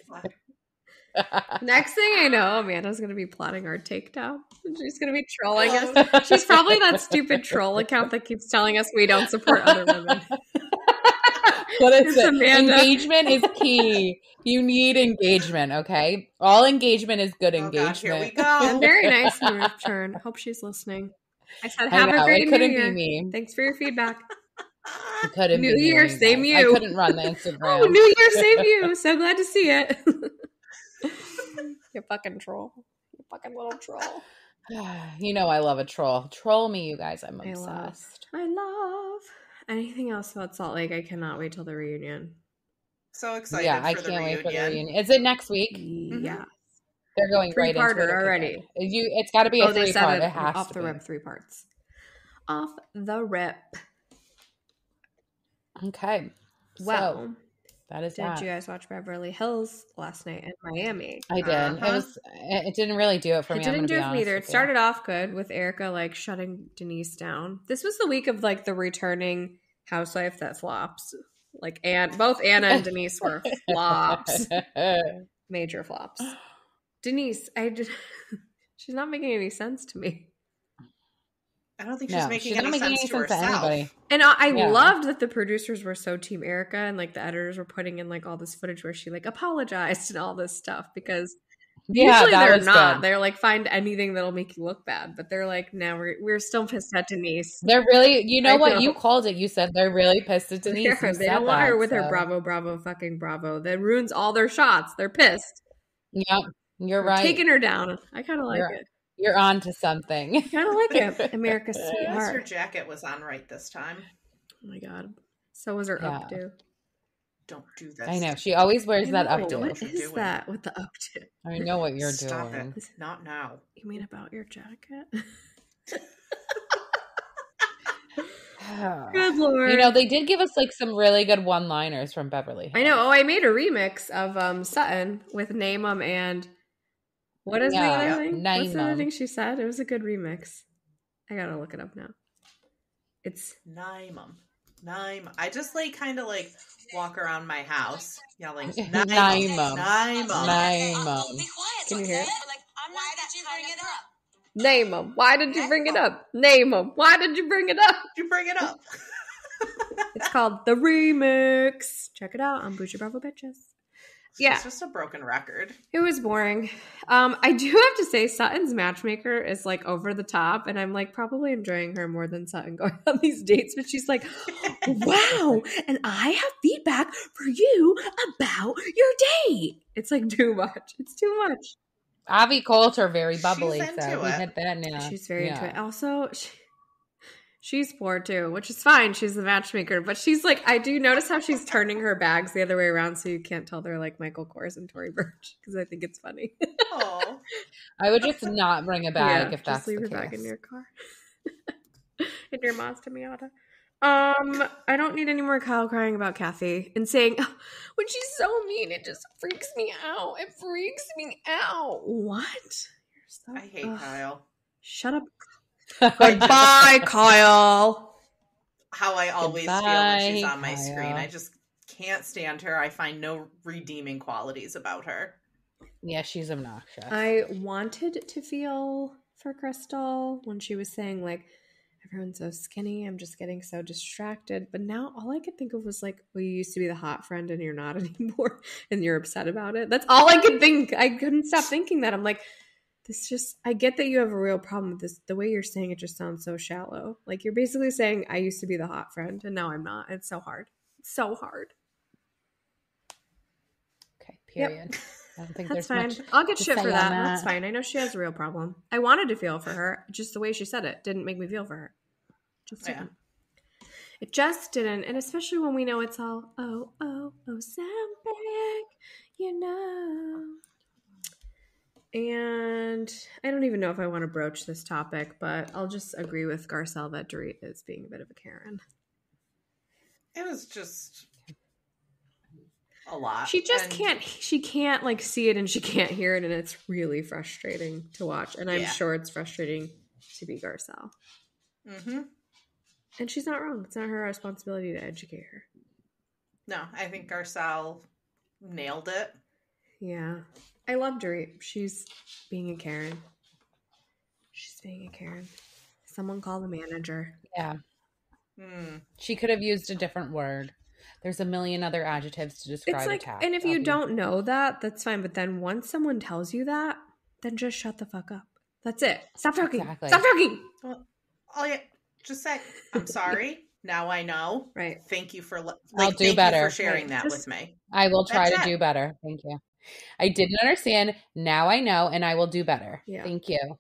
Next thing I know, Amanda's going to be plotting our takedown. She's going to be trolling us. She's probably that stupid troll account that keeps telling us we don't support other women. What is it? Engagement is key. You need engagement, okay? All engagement is good engagement. God, here we go. Very nice new return. Hope she's listening. I said, have a great New Year. Be me. Thanks for your feedback. It couldn't New be Year, me, same guys. you. I couldn't run the Instagram. Oh, New Year, same you. So glad to see it. You fucking troll. You fucking little troll. You know I love a troll. Troll me, you guys. I'm obsessed. I love anything else about Salt Lake. I cannot wait till the reunion. So excited! Yeah, for I can't wait for the reunion. Is it next week? Yeah, they're going right into it already. It's got to be a 3-part. It has off the rip. 3 parts. Off the rip. Okay. Well. So, that is Did you guys watch Beverly Hills last night in Miami? I did. It didn't really do it for me. It didn't do it for me either. It started off good with Erika like shutting Denise down. This was the week of like the returning housewife that flops. Like both Anna and Denise were flops. Major flops. Denise, she's not making any sense to me. I don't think she's making any sense to herself. And I loved that the producers were so team Erika and like the editors were putting in like all this footage where she like apologized and all this stuff because usually they're not. Good. They're like find anything that'll make you look bad, but they're like, no, we're still pissed at Denise. They're really, you know what you called it. You said they're really pissed at Denise. They don't want her with her bravo, fucking bravo. That ruins all their shots. They're pissed. Yep, you're right. Taking her down. I kind of like it. You're on to something. Kind of like it. America's sweetheart. Her jacket was on right this time. Oh my god. So was her updo. Don't do this. I know. She always wears that updo. What is that with the updo? I know what you're doing. Stop it. Not now. You mean about your jacket? Good Lord. You know, they did give us like some really good one-liners from Beverly Hills. I know. Oh, I made a remix of Sutton with Name 'em and what is the other thing? What's the other thing she said? It was a good remix. I gotta look it up now. It's Name 'em. I just like kind of like walk around my house yelling Name 'em. Name 'em. Can you hear it? Why did you bring it up? Name 'em. Why did you bring it up? Name 'em. Why did you bring it up? You bring it up. It's called The Remix. Check it out on Boujee Bravo Bitches. Yeah. It's just a broken record. It was boring. I do have to say Sutton's matchmaker is like over the top and I'm like probably enjoying her more than Sutton going on these dates, but she's like, wow, and I have feedback for you about your date. It's like too much. It's too much. Avi Coulter, very bubbly, so we hit that now. She's very into it. Also, she's poor too, which is fine. She's the matchmaker, but she's like, I do notice how she's turning her bags the other way around, so you can't tell they're like Michael Kors and Tory Burch because I think it's funny. Oh, I would just not bring a bag if that's the case. Just leave your bag in your car, in your Mazda Miata. I don't need any more Kyle crying about Kathy and saying, oh, when she's so mean, it just freaks me out. It freaks me out. What? I hate Kyle. Shut up. Goodbye, Kyle. How I always feel when she's on my screen. I just can't stand her. I find no redeeming qualities about her. Yeah, she's obnoxious. I wanted to feel for Crystal when she was saying, like, everyone's so skinny, I'm just getting so distracted. But now all I could think of was like, well, you used to be the hot friend and you're not anymore and you're upset about it. That's all I could think. I couldn't stop thinking that. I'm like, I get that you have a real problem with this. The way you're saying it just sounds so shallow. Like you're basically saying, I used to be the hot friend and now I'm not. It's so hard. It's so hard. Okay, period. Yep. I don't think That's there's fine. much I'll get to shit say for on that. That's fine. I know she has a real problem. I wanted to feel for her. Just the way she said it didn't make me feel for her. Just didn't. It just didn't. And especially when we know it's all, oh, something, you know. And I don't even know if I want to broach this topic, but I'll just agree with Garcelle that Dorit is being a bit of a Karen. It was just a lot. She just can't like see it and she can't hear it, and it's really frustrating to watch. And I'm sure it's frustrating to be Garcelle. Mm-hmm. And she's not wrong. It's not her responsibility to educate her. No, I think Garcelle nailed it. Yeah. I love Dorit. She's being a Karen. She's being a Karen. Someone call the manager. Yeah. She could have used a different word. There's a million other adjectives to describe a cat. And if you don't know that, that's fine. But then once someone tells you that, then just shut the fuck up. That's it. Stop talking. Exactly. Stop talking. Well, just say, I'm sorry. Now I know. Right. Thank you for I'll do better. You for sharing that with me. I will try to do better. Thank you. I didn't understand. Now I know, and I will do better. Yeah. Thank you.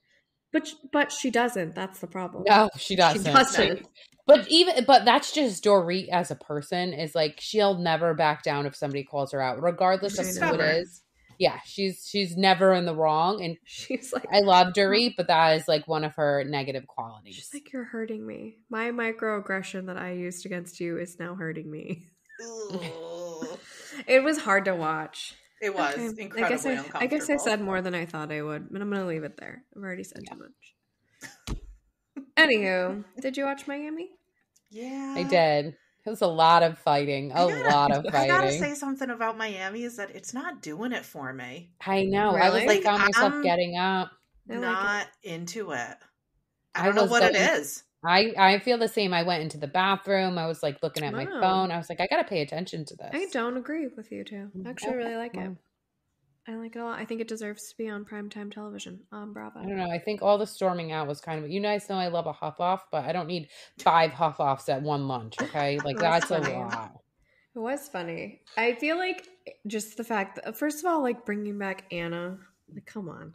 But she doesn't. That's the problem. No, she doesn't. She doesn't. But that's just Dorit as a person is like she'll never back down if somebody calls her out, regardless of who it is. Yeah, she's never in the wrong, and she's like, I love Dorit, but that is like one of her negative qualities. She's like, you're hurting me. My microaggression that I used against you is now hurting me. It was hard to watch. It was incredibly uncomfortable. I guess I said more than I thought I would, but I'm going to leave it there. I've already said too much. Anywho, did you watch Miami? Yeah. I did. It was a lot of fighting. I gotta say something about Miami is that it's not doing it for me. I know. Really? I was like on myself getting up. Not into it. I don't know what it is. I feel the same. I went into the bathroom. I was like looking at my phone. I was like, I gotta pay attention to this. I don't agree with you two. I actually really like it. I like it a lot. I think it deserves to be on primetime television on Bravo. I don't know. I think all the storming out was kind of, you guys know I love a huff off, but I don't need 5 huff offs at one lunch. Okay. Like that's funny. A lot. It was funny. I feel like just the fact that, first of all, like bringing back Anna, like, come on.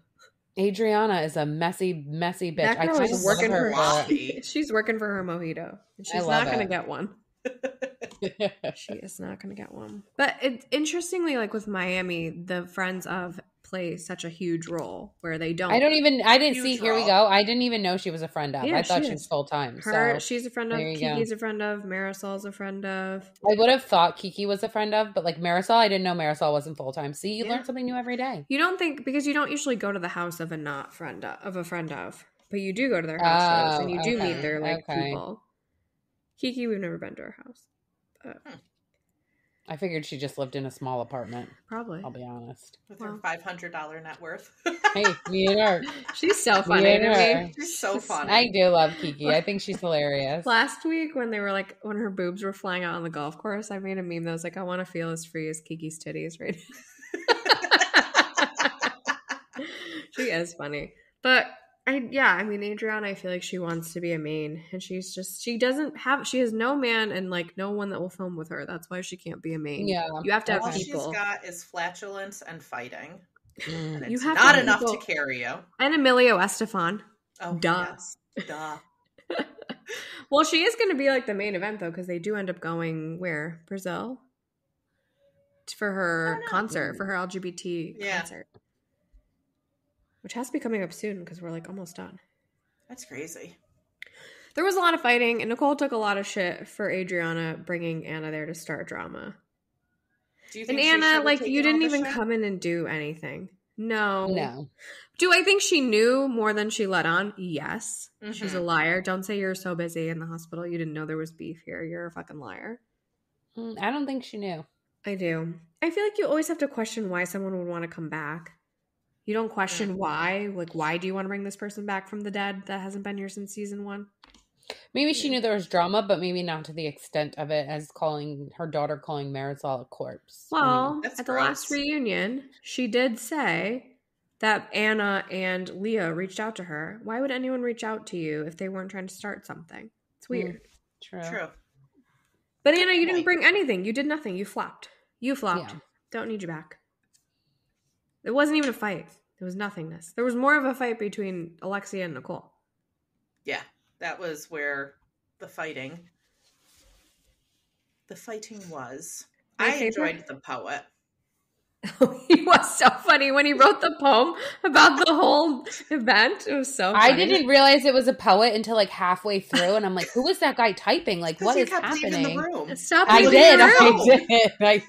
Adriana is a messy bitch. That girl is working for her. She's working for her mojito. And she's not going to get one. She is not going to get one. But interestingly, like with Miami, the friends of play such a huge role where they don't. I didn't see. Here we go. I didn't even know she was a friend of. Yeah, I thought she was full time. She's a friend of. Kiki's a friend of. Marisol's a friend of. I would have thought Kiki was a friend of, but like Marisol, I didn't know Marisol wasn't full time. See, you learn something new every day. You don't think, because you don't usually go to the house of a friend of, but you do go to their house shows and you do meet their people. Kiki, we've never been to her house. I figured she just lived in a small apartment. Probably. I'll be honest. With her $500 net worth. Hey, me and her. She's so funny to me. She's so funny. I do love Kiki. I think she's hilarious. Last week when they were like, when her boobs were flying out on the golf course, I made a meme that was like, I want to feel as free as Kiki's titties right now. She is funny. But I mean, Adriana, I feel like she wants to be a main, and she has no man and like no one that will film with her. That's why she can't be a main. Yeah. You have to have all people. All she's got is flatulence and fighting. And you it's have not enough to carry you. And Emilio Estefan. Oh, duh. Yes. Duh. Well, she is going to be like the main event, though, because they do end up going where? Brazil? For her concert, for her LGBT concert. Which has to be coming up soon because we're like almost done. That's crazy. There was a lot of fighting, and Nicole took a lot of shit for Adriana bringing Anna there to start drama. Do you think and Anna, like, you didn't even come in and do anything. No. Do I think she knew more than she let on? Yes. Mm-hmm. She's a liar. Don't say you're so busy in the hospital you didn't know there was beef here. You're a fucking liar. I don't think she knew. I do. I feel like you always have to question why someone would want to come back. You don't question why. Like, why do you want to bring this person back from the dead that hasn't been here since season 1? Maybe she knew there was drama, but maybe not to the extent of it as her daughter calling Marisol a corpse. Well, at the last reunion, she did say that Anna and Leah reached out to her. Why would anyone reach out to you if they weren't trying to start something? It's weird. True. But Anna, you didn't bring anything. You did nothing. You flopped. Yeah. Don't need you back. It wasn't even a fight. It was nothingness. There was more of a fight between Alexia and Nicole. Yeah, that was where the fighting was. I enjoyed the poet. He was so funny when he wrote the poem about the whole event. It was so funny. I didn't realize it was a poet until like halfway through, and I'm like, who is that guy typing? Like, what is happening? I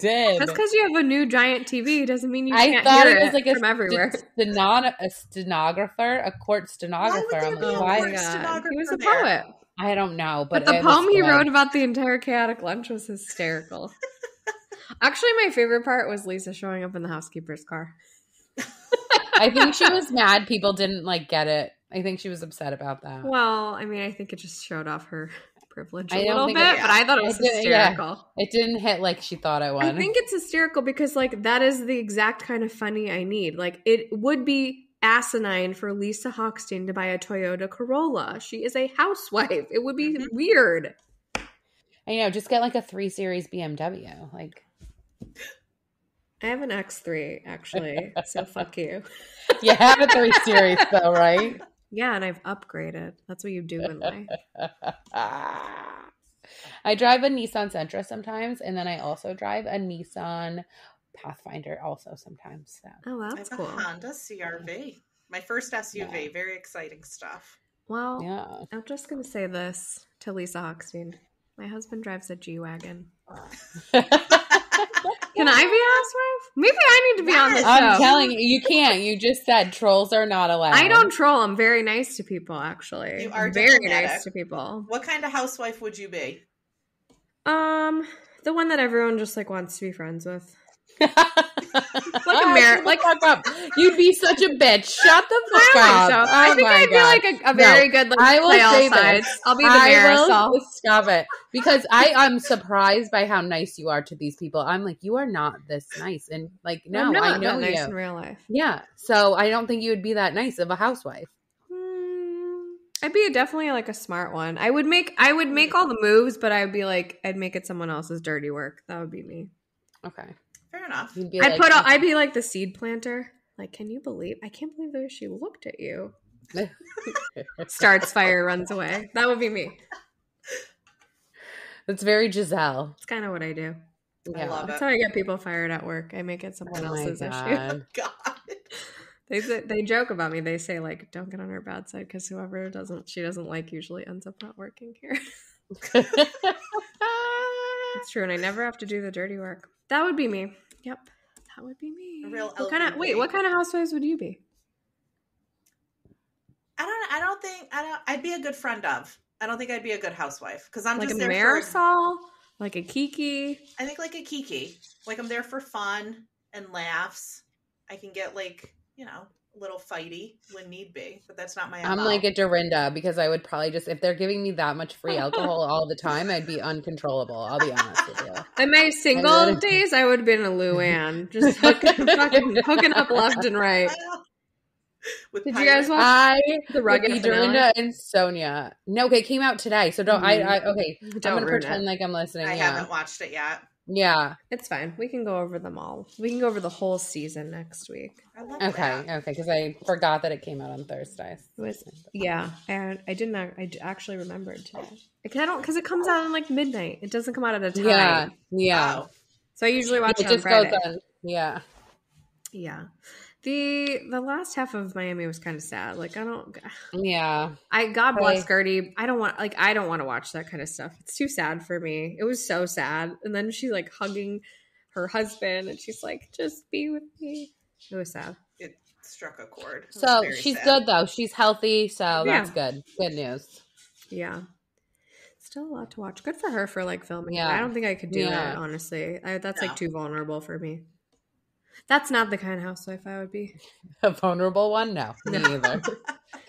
did. Just because you have a new giant TV doesn't mean you can't hear it like from everywhere. A stenographer, a court stenographer. I'm like, why? He was a poet. I don't know, but the poem he wrote about the entire chaotic lunch was hysterical. Actually, my favorite part was Lisa showing up in the housekeeper's car. I think she was mad people didn't like get it. I think she was upset about that. Well, I mean, I think it just showed off her privilege a little bit, but I thought it was hysterical. Yeah. It didn't hit like she thought it would. I think it's hysterical because like that is the exact kind of funny I need. Like it would be asinine for Lisa Hochstein to buy a Toyota Corolla. She is a housewife. It would be weird. I know, just get like a 3 Series BMW. Like I have an X3 actually, so fuck you. You have a 3 Series though, right? Yeah, and I've upgraded. That's what you do in life. I drive a Nissan Sentra sometimes, and then I also drive a Nissan Pathfinder also sometimes. So. Oh, that's cool. I have a Honda CR-V. My first SUV. Yeah. Very exciting stuff. Well, I'm just going to say this to Lisa Hochstein. My husband drives a G-Wagon. Can I be a housewife? Maybe I need to be on this show. I'm telling you, you can't. You just said trolls are not allowed. I don't troll. I'm very nice to people, actually. You are very nice to people. What kind of housewife would you be? The one that everyone just like wants to be friends with. Fuck up. You'd be such a bitch. Shut the fuck up. So. I think I'd be like a very good like I will play all say sides. This. I'll be the Marisol. Stop it. Because I'm surprised by how nice you are to these people. I'm like, you are not this nice. And like, no, I'm not I know that nice you. in real life. Yeah. So I don't think you would be that nice of a housewife. I'd be definitely like a smart one. I would make all the moves, but I'd be like, I'd make it someone else's dirty work. That would be me. Okay. Fair enough. I'd be like the seed planter. Like, I can't believe the way she looked at you. Starts fire, runs away. That would be me. That's very Giselle. It's kind of what I do. Yeah. I love That's it. how I get people fired at work. I make it someone else's issue. Oh, God. They joke about me. They say like, don't get on her bad side because whoever she doesn't like usually ends up not working here. It's true, and I never have to do the dirty work. That would be me. Yep, that would be me. A real what kind of housewives would you be? I'd be a good friend of. I don't think I'd be a good housewife because I'm like just a Marisol, like a Kiki. I think like a Kiki. Like I'm there for fun and laughs. I can get like, a little fighty when need be, but that's not my. I'm like a Dorinda because I would probably just, if they're giving me that much free alcohol all the time, I'd be uncontrollable. I'll be honest with you. In my single days, I would have been a Luann, just hooking up left and right. Did you guys watch the rugged Dorinda and Sonia? No, okay, it came out today, so don't. Okay, don't I'm gonna pretend like I'm listening. I haven't watched it yet. Yeah, it's fine. We can go over them all. We can go over the whole season next week. Okay, because I forgot that it came out on Thursday. And I actually remembered today. Because it comes out on like midnight. It doesn't come out at a time. Yeah. Oh. So I usually watch it on just Friday. goes on. Yeah. The last half of Miami was kind of sad. Like God bless Gertie. I don't want to watch that kind of stuff. It's too sad for me. It was so sad. And then she's like hugging her husband and she's like, just be with me. It was sad. It struck a chord. So she's good though. She's healthy. So that's good. Good news. Yeah. Still a lot to watch. Good for her for like filming. Yeah. I don't think I could do it, honestly. That's like too vulnerable for me. That's not the kind of housewife I would be. A vulnerable one? No, me either.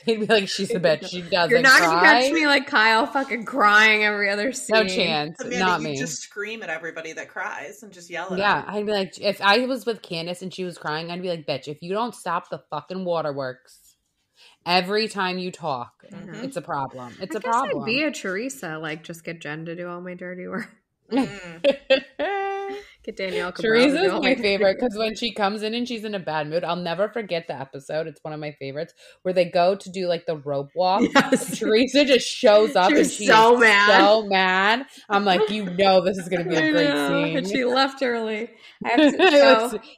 He'd be like, she's a bitch. She doesn't You're not cry. going to catch me like Kyle fucking crying every other scene. No chance. Amanda, not you me. just scream at everybody that cries and just yell at them. Yeah, I'd be like, if I was with Candace and she was crying, I'd be like, bitch, if you don't stop the fucking waterworks every time you talk, it's a problem. It's a problem. I'd be a Teresa, like just get Jen to do all my dirty work. Get Danielle Cabral. Teresa's my favorite because when she comes in and she's in a bad mood, I'll never forget the episode. It's one of my favorites where they go to do like the rope walk. Yes. Teresa just shows up and she's so mad. I'm like, you know, this is going to be a great scene. And she left early.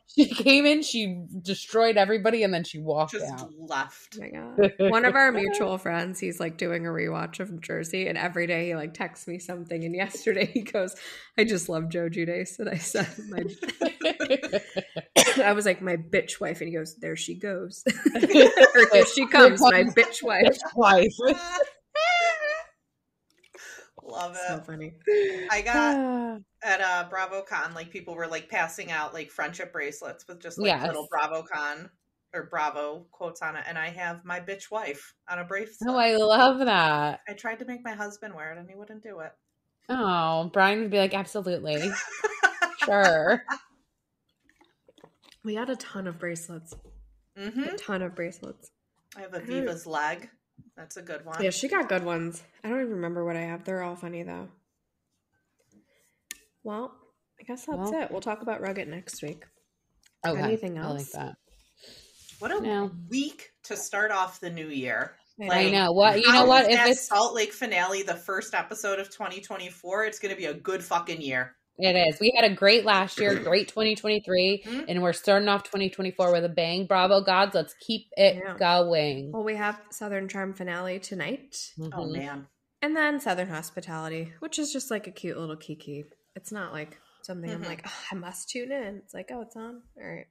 She came in, she destroyed everybody, and then she walked out. Left. Oh my God. One of our mutual friends, he's like doing a rewatch of Jersey, and every day he like texts me something. And yesterday he goes, "I just love Joe Giudice," and I said, I was like, "My bitch wife," and he goes, "There she goes, or here she comes, my bitch wife." Love it. So funny. I got at BravoCon, like people were like passing out like friendship bracelets with just like little BravoCon or Bravo quotes on it, and I have my bitch wife on a bracelet. Oh, I love that. I tried to make my husband wear it, and he wouldn't do it. Oh, Brian would be like, absolutely, sure. We had a ton of bracelets. A ton of bracelets. I have a Viva's leg. That's a good one. Yeah, she got good ones. I don't even remember what I have. They're all funny, though. Well, I guess that's it. We'll talk about Rugged next week. Okay. Anything else? I like that. What a week to start off the new year. I know. What you know what? If it's Salt Lake finale, the first episode of 2024, it's going to be a good fucking year. It is. We had a great last year, great 2023, and we're starting off 2024 with a bang. Bravo gods, let's keep it going. Well, we have Southern Charm finale tonight. Oh man. And then Southern Hospitality, which is just like a cute little kiki. It's not like something I'm like, oh, I must tune in. It's like, oh, it's on. All right.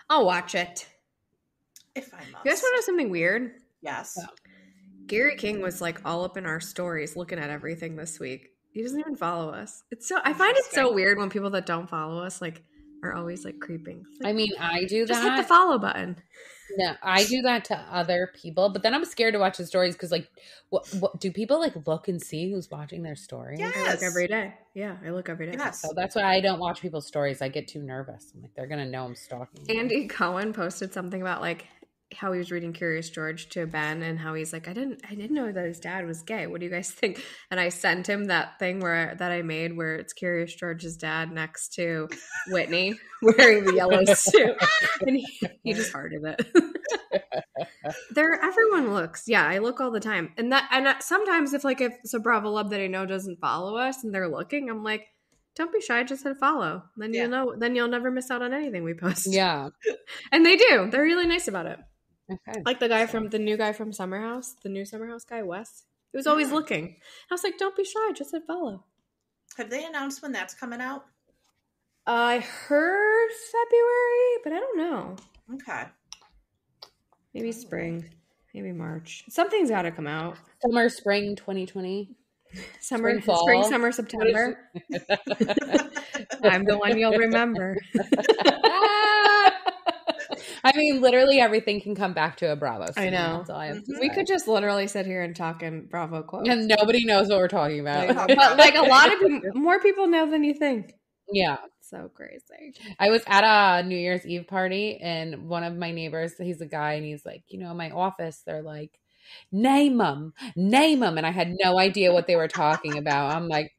I'll watch it. If I must. You guys want to know something weird? Yes. Oh. Gary King was like all up in our stories looking at everything this week. He doesn't even follow us. It's so I find it so weird when people that don't follow us like are always like creeping. Like, I mean, I do that. Just hit the follow button. No, I do that to other people, but then I'm scared to watch the stories because, like, what do people like look and see who's watching their stories? Yes. I look every day. Yeah, I look every day. Yes. So that's why I don't watch people's stories. I get too nervous. I'm like, they're gonna know I'm stalking them. Andy Cohen posted something about like how he was reading Curious George to Ben and how he's like, I didn't know that his dad was gay. What do you guys think? And I sent him that thing that I made where it's Curious George's dad next to Whitney wearing the yellow suit, and he just hearted it. Everyone looks. Yeah, I look all the time, and sometimes if it's a Bravo Love that I know doesn't follow us and they're looking, I'm like, don't be shy, just hit follow. Then you'll know. Then you'll never miss out on anything we post. Yeah, and they do. They're really nice about it. Okay. Like the new guy from Summer House, the new Summer House guy, Wes. He was always looking. I was like, don't be shy, just hit follow. Have they announced when that's coming out? I heard February, but I don't know. Okay. Maybe spring. Maybe March. Something's got to come out. Summer, spring 2020. Spring, summer, September. I'm the one you'll remember. I mean, literally everything can come back to a Bravo scene. I know. That's all I have to say. We could just literally sit here and talk in Bravo quotes. And nobody knows what we're talking about. But like a lot of more people know than you think. Yeah. So crazy. I was at a New Year's Eve party and one of my neighbors, he's a guy, and he's like, in my office, they're like, name them. And I had no idea what they were talking about. I'm like,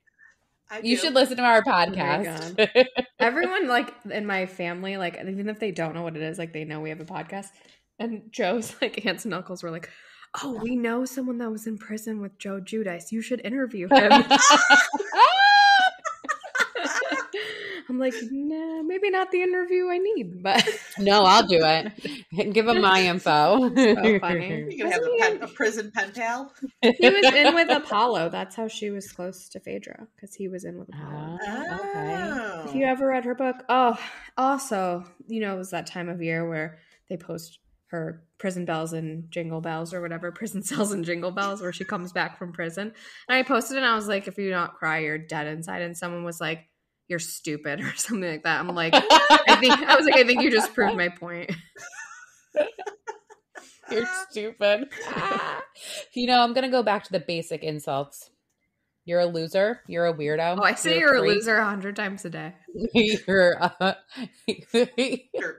you should listen to our podcast. Oh everyone like in my family, like even if they don't know what it is, like they know we have a podcast. And Joe's like aunts and uncles were like, oh, we know someone that was in prison with Joe Giudice. You should interview him. I'm like, nah, maybe not the interview I need, but no, I'll do it. Give him my info. So funny. You can have a prison pen pal. He was in with Apollo. That's how she was close to Phaedra, because he was in with Apollo. Okay. If you ever read her book, also, it was that time of year where they post her prison bells and jingle bells or whatever, prison cells and jingle bells, where she comes back from prison. And I posted it and I was like, if you don't cry, you're dead inside. And someone was like, you're stupid or something like that. I'm like, I think you just proved my point. You're stupid. I'm going to go back to the basic insults. You're a loser. You're a weirdo. Oh, I say you're a loser 100 times a day. You're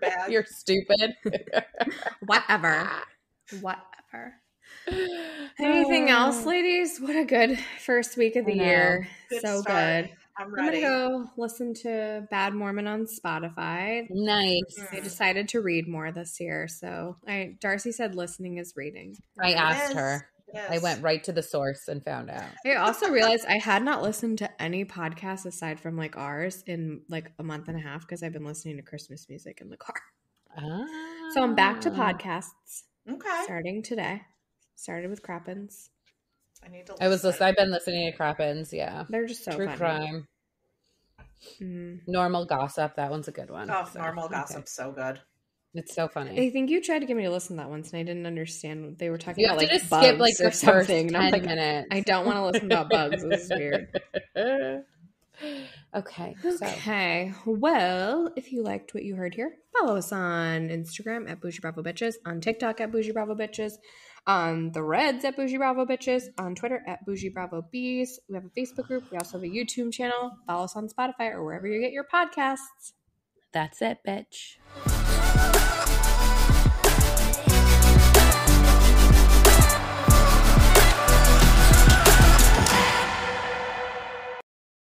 bad. You're stupid. Whatever. Anything else, ladies? What a good first week of the year. Good so start. good. I'm ready. I'm going to go listen to Bad Mormon on Spotify. Nice. I decided to read more this year. So Darcy said listening is reading. I asked her. Yes. I went right to the source and found out. I also realized I had not listened to any podcasts aside from like ours in like a month and a half because I've been listening to Christmas music in the car. So I'm back to podcasts. Okay. Starting today. Started with Crappens. I've been listening to Crappens, yeah. They're just so True funny. crime. Normal Gossip, that one's a good one. Oh, Normal Gossip's so good. It's so funny. I think you tried to get me to listen to that once, and I didn't understand what they were talking about. You have like to bugs skip like or the something. first 10 minutes. I don't want to listen about bugs. This is weird. Okay. Well, if you liked what you heard here, follow us on Instagram at Boujee Bravo Bitches, on TikTok at Boujee Bravo Bitches, on the Reds at Boujee Bravo Bitches, on Twitter at Boujee Bravo Bees. We have a Facebook group. We also have a YouTube channel. Follow us on Spotify or wherever you get your podcasts. That's it, bitch.